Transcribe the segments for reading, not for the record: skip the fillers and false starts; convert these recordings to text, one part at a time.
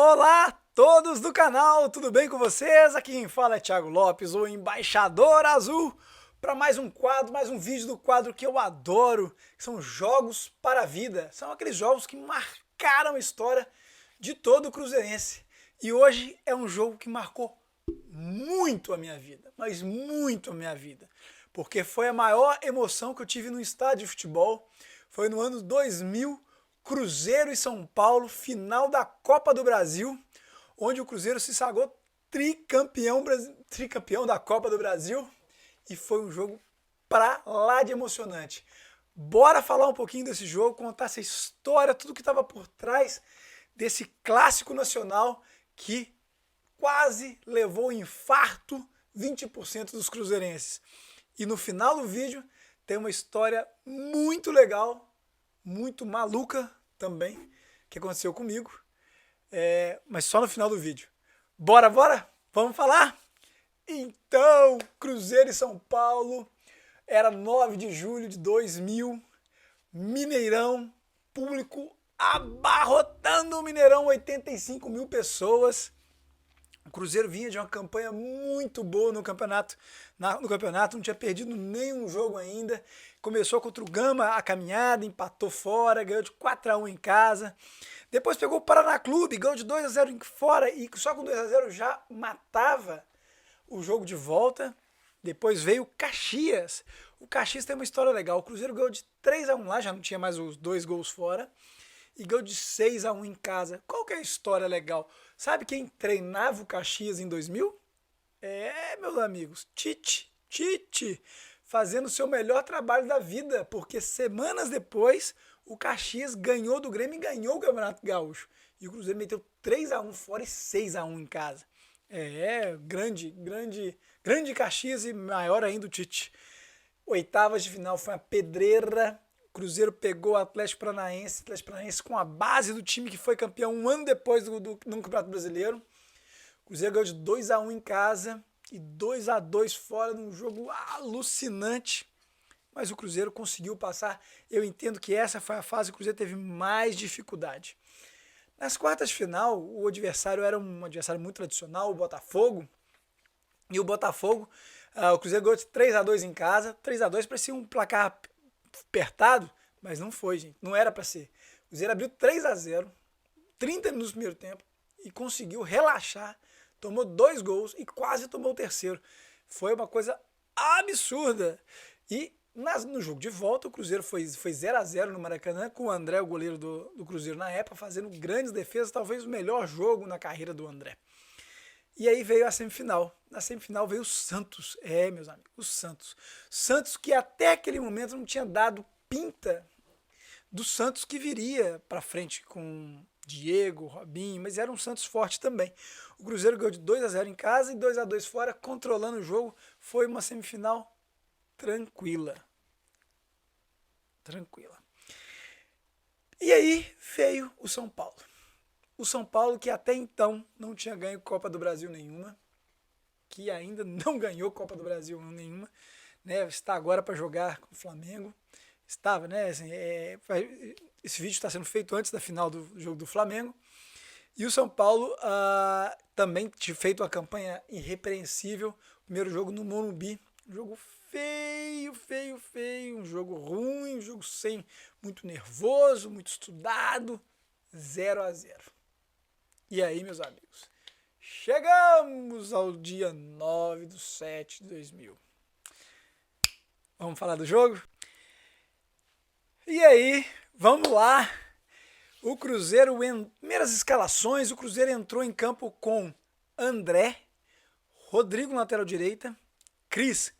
Olá, todos do canal, tudo bem com vocês? Aqui quem fala é Thiago Lopes, o Embaixador Azul, para mais um quadro, mais um vídeo do quadro que eu adoro, que são jogos para a vida. São aqueles jogos que marcaram a história de todo o cruzeirense. E hoje é um jogo que marcou muito a minha vida, mas muito a minha vida, porque foi a maior emoção que eu tive no estádio de futebol. Foi no ano 2000, Cruzeiro e São Paulo, final da Copa do Brasil, onde o Cruzeiro se sagrou tricampeão da Copa do Brasil, e foi um jogo pra lá de emocionante. Bora falar um pouquinho desse jogo, contar essa história, tudo que estava por trás desse clássico nacional que quase levou ao infarto 20% dos cruzeirenses. E no final do vídeo tem uma história muito legal, muito maluca também, que aconteceu comigo, mas só no final do vídeo. Bora? Vamos falar? Então, Cruzeiro e São Paulo, era 9 de julho de 2000, Mineirão, público abarrotando o Mineirão, 85 mil pessoas. O Cruzeiro vinha de uma campanha muito boa no campeonato, não tinha perdido nenhum jogo ainda. Começou contra o Gama a caminhada, empatou fora, ganhou de 4-1 em casa. Depois pegou o Paraná Clube, ganhou de 2-0 fora e só com 2-0 já matava o jogo de volta. Depois veio o Caxias. O Caxias tem uma história legal. O Cruzeiro ganhou de 3-1 lá, já não tinha mais os 2 gols fora. E ganhou de 6-1 em casa. Qual que é a história legal? Sabe quem treinava o Caxias em 2000? Meus amigos, Tite, fazendo o seu melhor trabalho da vida, porque semanas depois o Caxias ganhou do Grêmio e ganhou o Campeonato Gaúcho. E o Cruzeiro meteu 3-1 fora e 6-1 em casa. Grande Caxias e maior ainda o Tite. Oitavas de final foi uma pedreira. Cruzeiro pegou o Atlético Paranaense com a base do time que foi campeão um ano depois no Campeonato Brasileiro. O Cruzeiro ganhou de 2-1 em casa e 2-2 fora, num jogo alucinante. Mas o Cruzeiro conseguiu passar. Eu entendo que essa foi a fase que o Cruzeiro teve mais dificuldade. Nas quartas de final, o adversário era um adversário muito tradicional, o Botafogo. E o Botafogo, o Cruzeiro ganhou de 3-2 em casa. 3-2 parecia um placar apertado, mas não foi, gente. Não era para ser. O Cruzeiro abriu 3-0, 30 minutos do primeiro tempo, e conseguiu relaxar. Tomou 2 gols e quase tomou o terceiro. Foi uma coisa absurda. E no jogo de volta, o Cruzeiro foi 0-0 no Maracanã, com o André, o goleiro do Cruzeiro na época, fazendo grandes defesas, talvez o melhor jogo na carreira do André. E aí veio a semifinal. Na semifinal veio o Santos. Meus amigos, o Santos. Santos que até aquele momento não tinha dado pinta do Santos que viria para frente com Diego, Robinho, mas era um Santos forte também. O Cruzeiro ganhou de 2-0 em casa e 2-2 fora, controlando o jogo. Foi uma semifinal tranquila. E aí veio o São Paulo. O São Paulo, que até então não tinha ganho Copa do Brasil nenhuma, que ainda não ganhou Copa do Brasil nenhuma, né? Está agora para jogar com o Flamengo. Estava, né? Assim, esse vídeo está sendo feito antes da final do jogo do Flamengo. E o São Paulo também tinha feito uma campanha irrepreensível. Primeiro jogo no Morumbi, um jogo feio, um jogo ruim, um jogo sem, muito nervoso, muito estudado, 0-0. E aí, meus amigos, chegamos ao dia 9/7/2000. Vamos falar do jogo? E aí, vamos lá. O Cruzeiro, primeiras escalações, o Cruzeiro entrou em campo com André, Rodrigo na lateral direita, Cris,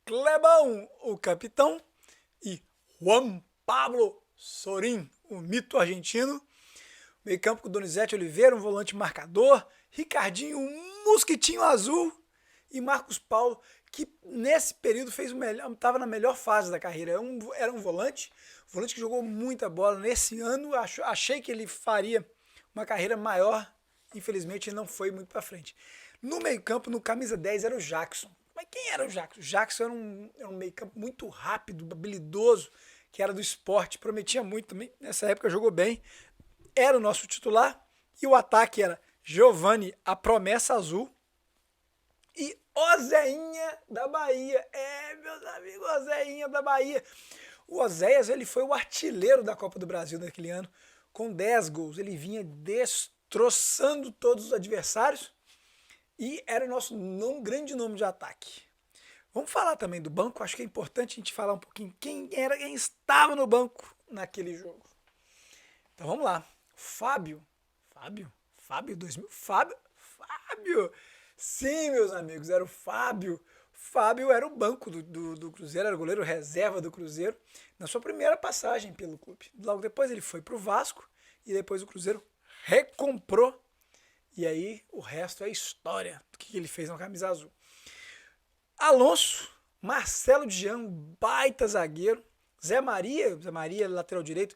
Clebão, o capitão, e Juan Pablo Sorin, o mito argentino. Meio campo com Donizete Oliveira, um volante marcador, Ricardinho, um mosquitinho azul, e Marcos Paulo, que nesse período estava na melhor fase da carreira. Era um volante que jogou muita bola. Nesse ano, achei que ele faria uma carreira maior, infelizmente ele não foi muito para frente. No meio campo, no camisa 10, era o Jackson. Mas quem era o Jackson? O Jackson era um meio campo muito rápido, habilidoso, que era do Sport, prometia muito também. Nessa época jogou bem, era o nosso titular. E o ataque era Giovani, a promessa azul, e Ozeinha da Bahia. Meus amigos, Ozeinha da Bahia. O Oséias, ele foi o artilheiro da Copa do Brasil naquele ano, com 10 gols. Ele vinha destroçando todos os adversários e era o nosso grande nome de ataque. Vamos falar também do banco. Acho que é importante a gente falar um pouquinho quem estava no banco naquele jogo. Então vamos lá. Fábio. Sim, meus amigos, era o Fábio. Fábio era o banco do Cruzeiro, era o goleiro reserva do Cruzeiro, na sua primeira passagem pelo clube. Logo depois ele foi para o Vasco e depois o Cruzeiro recomprou. E aí o resto é história do que ele fez na camisa azul. Alonso, Marcelo Dian, baita zagueiro. Zé Maria, lateral direito,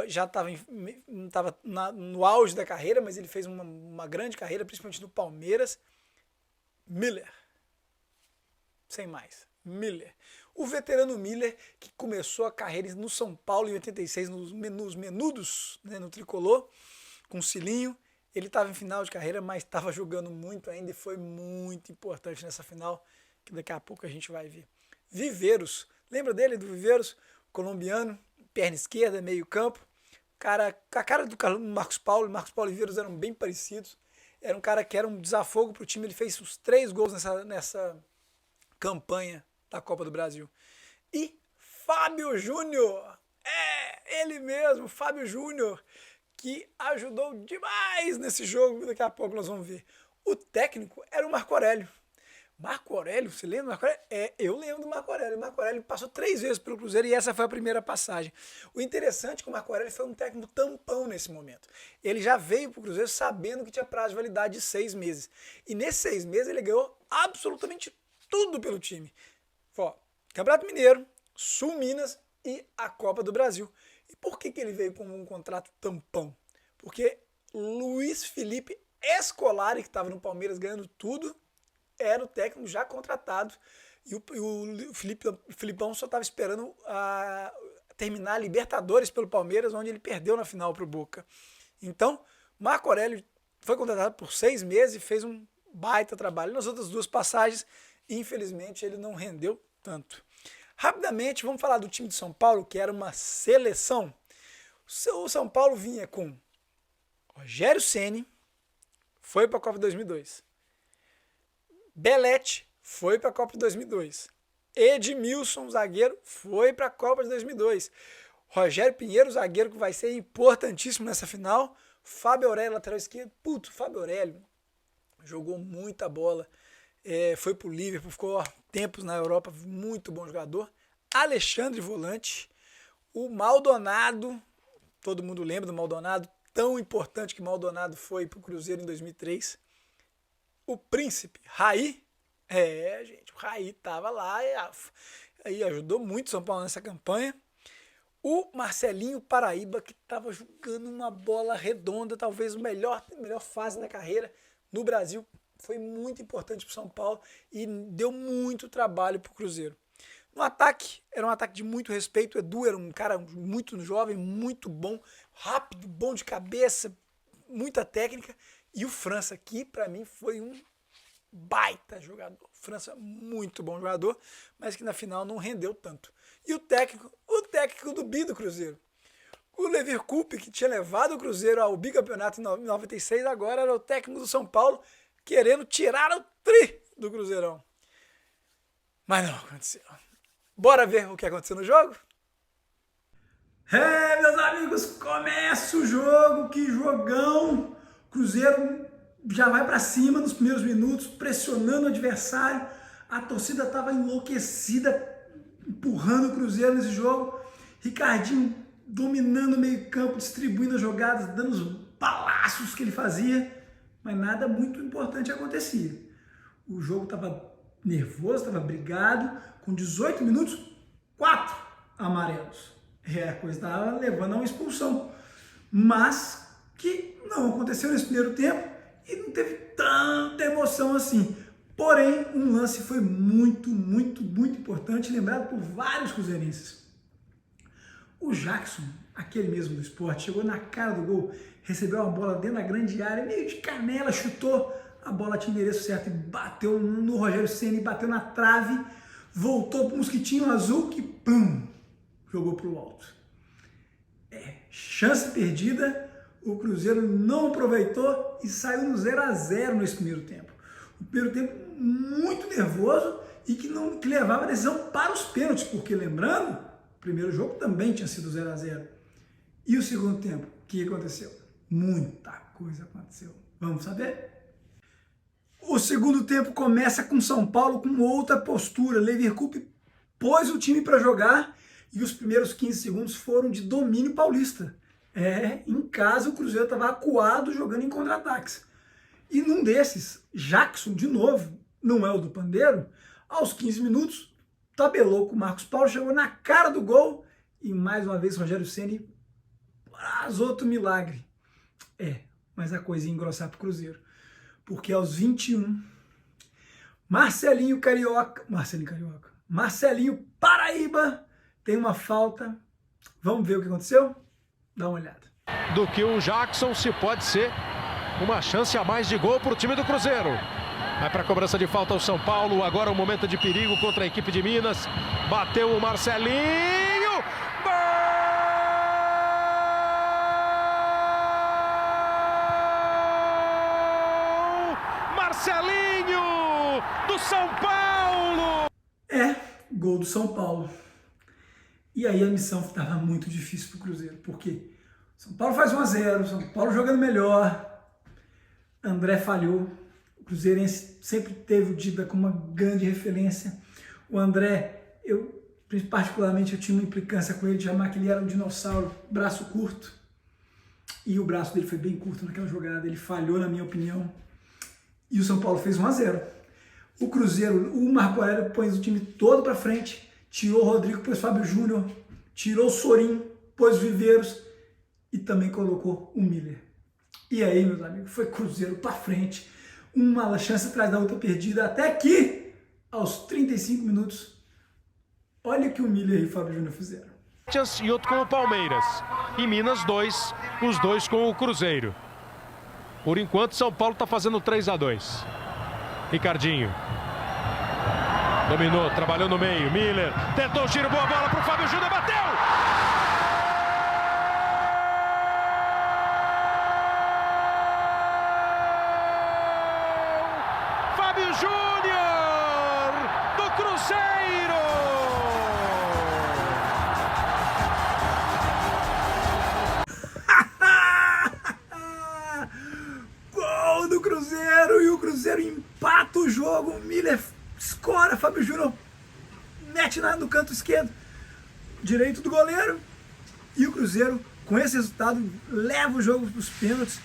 já estava no auge da carreira, mas ele fez uma grande carreira, principalmente no Palmeiras. Miller. Sem mais. Miller. O veterano Miller, que começou a carreira no São Paulo em 86, nos menudos, né, no tricolor, com Cilinho. Ele estava em final de carreira, mas estava jogando muito ainda e foi muito importante nessa final, que daqui a pouco a gente vai ver. Viveiros. Lembra dele, do Viveiros? Colombiano, perna esquerda, meio campo. A cara do Marcos Paulo e Viveiros eram bem parecidos. Era um cara que era um desafogo para o time. Ele fez uns 3 gols nessa campanha da Copa do Brasil. E Fábio Júnior. Ele mesmo, Fábio Júnior, que ajudou demais nesse jogo. Daqui a pouco nós vamos ver. O técnico era o Marco Aurélio. Marco Aurélio, você lembra do Marco Aurélio? Eu lembro do Marco Aurélio. O Marco Aurélio passou 3 vezes pelo Cruzeiro e essa foi a primeira passagem. O interessante é que o Marco Aurélio foi um técnico tampão nesse momento. Ele já veio para o Cruzeiro sabendo que tinha prazo de validade de 6 meses. E nesses 6 meses ele ganhou absolutamente tudo pelo time. Campeonato Mineiro, Sul Minas e a Copa do Brasil. E por que ele veio com um contrato tampão? Porque Luiz Felipe Scolari, que estava no Palmeiras ganhando tudo, era o técnico já contratado e o Filipão só estava esperando terminar a Libertadores pelo Palmeiras, onde ele perdeu na final para o Boca. Então, Marco Aurélio foi contratado por 6 meses e fez um baita trabalho. Nas outras 2 passagens, infelizmente, ele não rendeu tanto. Rapidamente, vamos falar do time de São Paulo, que era uma seleção. O São Paulo vinha com Rogério Ceni, foi para a Copa 2002. Belete foi para a Copa de 2002. Edmilson, zagueiro, foi para a Copa de 2002. Rogério Pinheiro, zagueiro, que vai ser importantíssimo nessa final. Fábio Aurélio, lateral esquerdo. Fábio Aurélio jogou muita bola. Foi para o Liverpool, ficou tempos na Europa, muito bom jogador. Alexandre, volante. O Maldonado, todo mundo lembra do Maldonado, tão importante que Maldonado foi para o Cruzeiro em 2003. O Príncipe, Raí, gente, o Raí estava lá e ajudou muito São Paulo nessa campanha. O Marcelinho Paraíba, que estava jogando uma bola redonda, talvez a melhor fase da carreira no Brasil, foi muito importante para o São Paulo e deu muito trabalho para o Cruzeiro. No ataque, era um ataque de muito respeito. O Edu era um cara muito jovem, muito bom, rápido, bom de cabeça, muita técnica. E o França, que para mim foi um baita jogador. França, muito bom jogador, mas que na final não rendeu tanto. E o técnico do bi do Cruzeiro. O Levir Coupe, que tinha levado o Cruzeiro ao bicampeonato em 96, agora era o técnico do São Paulo, querendo tirar o tri do Cruzeirão. Mas não aconteceu. Bora ver o que aconteceu no jogo? Meus amigos, começa o jogo, que jogão! Cruzeiro já vai para cima nos primeiros minutos, pressionando o adversário. A torcida estava enlouquecida, empurrando o Cruzeiro nesse jogo. Ricardinho dominando o meio-campo, distribuindo as jogadas, dando os balaços que ele fazia, mas nada muito importante acontecia. O jogo estava nervoso, estava brigado. Com 18 minutos, 4 amarelos. A coisa estava levando a uma expulsão. Mas que não aconteceu nesse primeiro tempo e não teve tanta emoção assim. Porém, um lance foi muito importante, lembrado por vários cruzeirenses. O Jackson, aquele mesmo do Sport, chegou na cara do gol, recebeu uma bola dentro da grande área, meio de canela, chutou, a bola tinha endereço certo e bateu no Rogério Ceni, bateu na trave, voltou pro mosquitinho azul que, pum, jogou pro alto. Chance perdida, o Cruzeiro não aproveitou e saiu no 0-0 nesse primeiro tempo. O primeiro tempo muito nervoso e que levava a decisão para os pênaltis, porque lembrando, o primeiro jogo também tinha sido 0-0. E o segundo tempo, o que aconteceu? Muita coisa aconteceu. Vamos saber? O segundo tempo começa com São Paulo com outra postura. Leverkusen pôs o time para jogar e os primeiros 15 segundos foram de domínio paulista. Em casa o Cruzeiro estava acuado jogando em contra-ataques. E num desses, Jackson, de novo, não é o do Pandeiro, aos 15 minutos, tabelou com o Marcos Paulo, chegou na cara do gol e mais uma vez Rogério Ceni faz outro milagre. Mas a coisa ia engrossar para o Cruzeiro. Porque aos 21, Marcelinho Paraíba tem uma falta. Vamos ver o que aconteceu? Dá uma olhada. Do que o Jackson, se pode ser uma chance a mais de gol para o time do Cruzeiro. Vai para a cobrança de falta o São Paulo. Agora um momento de perigo contra a equipe de Minas. Bateu o Marcelinho. Marcelinho do São Paulo! Gol do São Paulo. E aí a missão estava muito difícil para o Cruzeiro, porque São Paulo faz 1-0, São Paulo jogando melhor, André falhou, o Cruzeirense sempre teve o Dida como uma grande referência. O André, particularmente eu tinha uma implicância com ele de chamar que ele era um dinossauro, braço curto, e o braço dele foi bem curto naquela jogada, ele falhou na minha opinião. E o São Paulo fez 1-0. O Cruzeiro, o Marco Aurélio pôs o time todo para frente, tirou o Rodrigo, pôs o Fábio Júnior, tirou o Sorin, pôs o Viveiros e também colocou o Miller. E aí, meus amigos, foi Cruzeiro para frente, uma chance atrás da outra perdida, até que, aos 35 minutos, olha o que o Miller e o Fábio Júnior fizeram. E outro com o Palmeiras. E Minas 2, os dois com o Cruzeiro. Por enquanto, São Paulo está fazendo 3-2. Ricardinho. Dominou, trabalhou no meio. Miller tentou o tiro, boa bola para o Fábio Júnior, bateu! Fábio Júnior do Cruzeiro! Gol do Cruzeiro e o Cruzeiro empata o jogo. O Miller escora, Fábio Júnior mete no canto esquerdo, direito do goleiro. E o Cruzeiro, com esse resultado, leva o jogo para os pênaltis.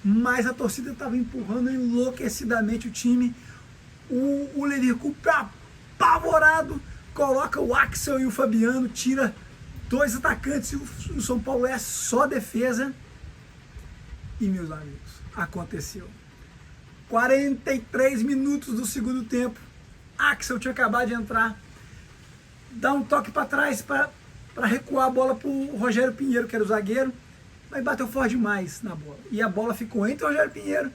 Mas a torcida estava empurrando enlouquecidamente o time. O Leverkusen, apavorado, coloca o Axel e o Fabiano, tira dois atacantes e o São Paulo é só defesa. E, meus amigos, aconteceu. 43 minutos do segundo tempo. Axel tinha acabado de entrar. Dá um toque para trás para recuar a bola para o Rogério Pinheiro, que era o zagueiro. Mas bateu forte demais na bola. E a bola ficou entre o Rogério Pinheiro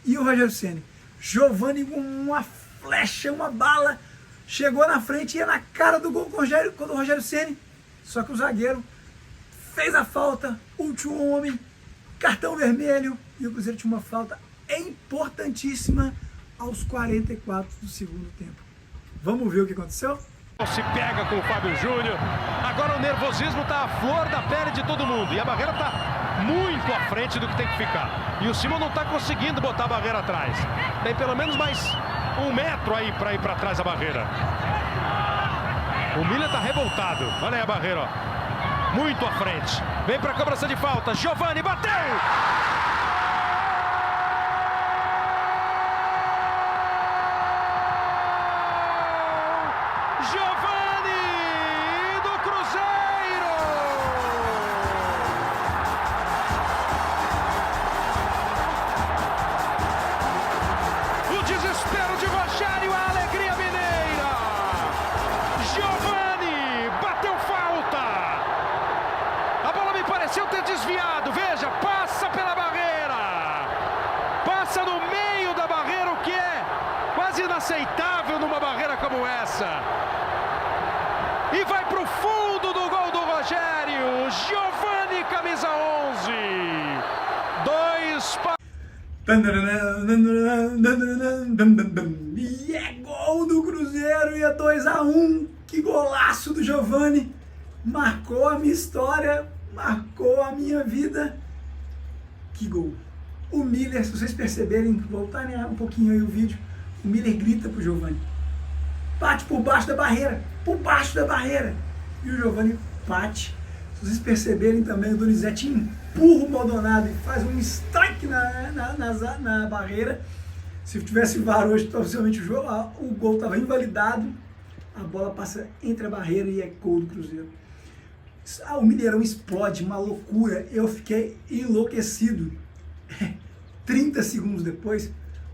e o Rogério Ceni. Giovani com uma flecha, uma bala, chegou na frente e ia na cara do gol quando o Rogério Ceni. Só que o zagueiro fez a falta, último homem, cartão vermelho, e o Cruzeiro tinha uma falta importantíssima aos 44 do segundo tempo. Vamos ver o que aconteceu? Se pega com o Fábio Júnior. Agora o nervosismo está à flor da pele de todo mundo. E a barreira está muito à frente do que tem que ficar. E o Simon não está conseguindo botar a barreira atrás. Tem pelo menos mais 1 metro aí para ir para trás da barreira. O Miller está revoltado. Olha aí a barreira, ó. Muito à frente. Vem para a cobrança de falta. Giovani bateu! Giovani do Cruzeiro! O desespero de Rogério, a alegria mineira! Giovani bateu falta! A bola me parece passa no meio da barreira, o que é quase inaceitável numa barreira como essa. E vai pro fundo do gol do Rogério. Giovani, camisa 11. 2 para... E é gol do Cruzeiro e é 2-1. Que golaço do Giovani. Marcou a minha história, marcou a minha vida. Que gol. O Miller, se vocês perceberem, voltarem um pouquinho aí o vídeo, o Miller grita pro Giovani. Bate por baixo da barreira, por baixo da barreira. E o Giovani bate. Se vocês perceberem também, o Donizete empurra o Maldonado e faz um strike na barreira. Se tivesse VAR hoje, possivelmente o gol estava invalidado. A bola passa entre a barreira e é gol do Cruzeiro. O Mineirão explode, uma loucura. Eu fiquei enlouquecido. 30 segundos depois,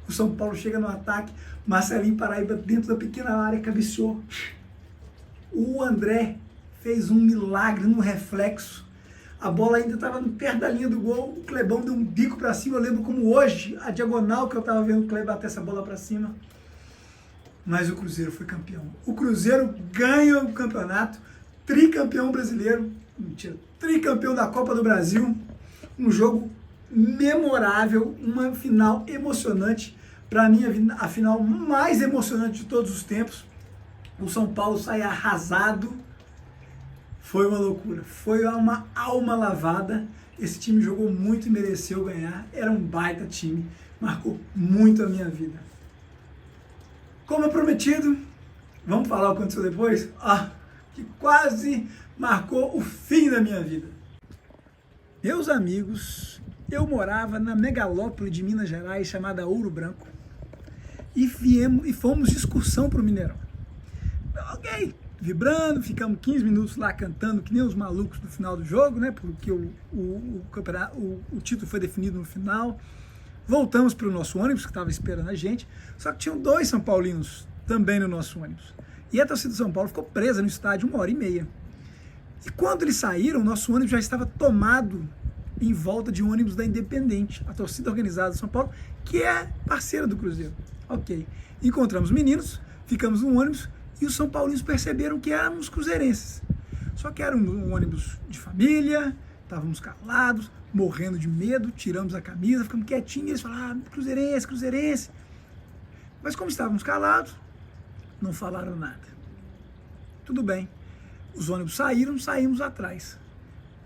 o São Paulo chega no ataque. Marcelinho Paraíba dentro da pequena área cabeceou. O André fez um milagre no reflexo. A bola ainda estava perto da linha do gol. O Clebão deu um bico para cima. Eu lembro como hoje, a diagonal que eu estava vendo o Clebão bater essa bola para cima. Mas o Cruzeiro foi campeão. O Cruzeiro ganha o campeonato. Tricampeão brasileiro. Mentira. Tricampeão da Copa do Brasil. Um jogo memorável. Uma final emocionante. Para mim, a final mais emocionante de todos os tempos. O São Paulo sai arrasado. Foi uma loucura. Foi uma alma lavada. Esse time jogou muito e mereceu ganhar. Era um baita time. Marcou muito a minha vida. Como é prometido, vamos falar o que aconteceu depois? Que quase marcou o fim da minha vida. Meus amigos, eu morava na megalópole de Minas Gerais chamada Ouro Branco e fomos de excursão para o Mineirão. Ok, vibrando, ficamos 15 minutos lá cantando que nem os malucos no final do jogo, né? Porque o título foi definido no final. Voltamos para o nosso ônibus que estava esperando a gente, só que tinham 2 São Paulinos também no nosso ônibus. E a torcida do São Paulo ficou presa no estádio 1h30. E quando eles saíram, o nosso ônibus já estava tomado em volta de um ônibus da Independente, a torcida organizada do São Paulo, que é parceira do Cruzeiro. Ok. Encontramos meninos, ficamos no ônibus e os São Paulinos perceberam que éramos cruzeirenses. Só que era um ônibus de família, estávamos calados, morrendo de medo, tiramos a camisa, ficamos quietinhos, eles falaram, cruzeirense, cruzeirense. Mas como estávamos calados, não falaram nada. Tudo bem. Os ônibus saíram, saímos atrás.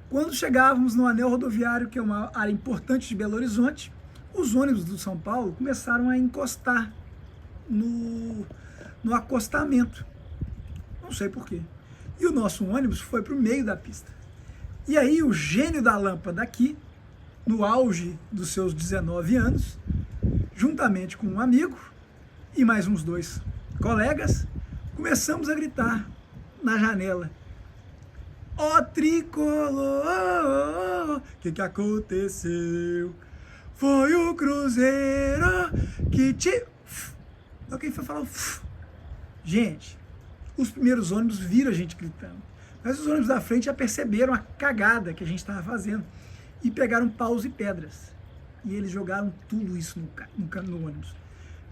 Quando chegávamos no anel rodoviário, que é uma área importante de Belo Horizonte, os ônibus do São Paulo começaram a encostar no acostamento. Não sei porquê. E o nosso ônibus foi para o meio da pista. E aí o gênio da lâmpada aqui, no auge dos seus 19 anos, juntamente com um amigo e mais uns 2 colegas, começamos a gritar na janela. Ó tricolor, que aconteceu? Foi o Cruzeiro que te... Alguém foi falar... Gente, os primeiros ônibus viram a gente gritando. Mas os ônibus da frente já perceberam a cagada que a gente estava fazendo e pegaram paus e pedras. E eles jogaram tudo isso no ônibus.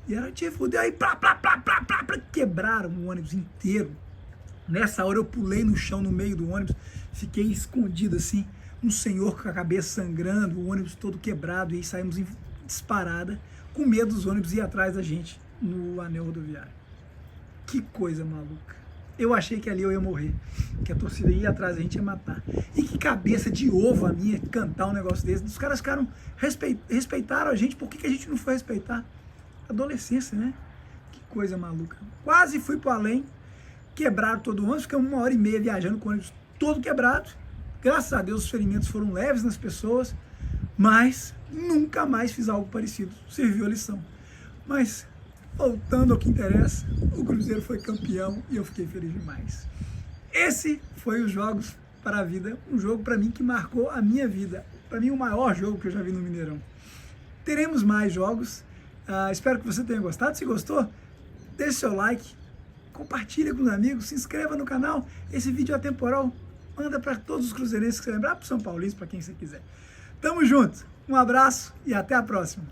E era tipo, aí quebraram o ônibus inteiro. Nessa hora eu pulei no chão no meio do ônibus, fiquei escondido assim, um senhor com a cabeça sangrando, o ônibus todo quebrado, e aí saímos em disparada, com medo dos ônibus ir atrás da gente no anel rodoviário. Que coisa maluca. Eu achei que ali eu ia morrer, que a torcida ia atrás da gente e ia matar. E que cabeça de ovo a minha cantar um negócio desse. Os caras ficaram, respeitaram a gente, por que a gente não foi respeitar? Adolescência, né? Que coisa maluca. Quase fui pro além, quebraram todo o ônibus, ficamos 1h30 viajando com o ônibus todo quebrado. Graças a Deus os ferimentos foram leves nas pessoas, mas nunca mais fiz algo parecido. Serviu a lição. Mas... voltando ao que interessa, o Cruzeiro foi campeão e eu fiquei feliz demais. Esse foi os Jogos para a Vida, um jogo para mim que marcou a minha vida. Para mim o maior jogo que eu já vi no Mineirão. Teremos mais jogos, espero que você tenha gostado. Se gostou, deixe seu like, compartilhe com os amigos, se inscreva no canal. Esse vídeo é atemporal, manda para todos os cruzeirenses que você lembrar, para o São Paulino, para quem você quiser. Tamo junto, um abraço e até a próxima.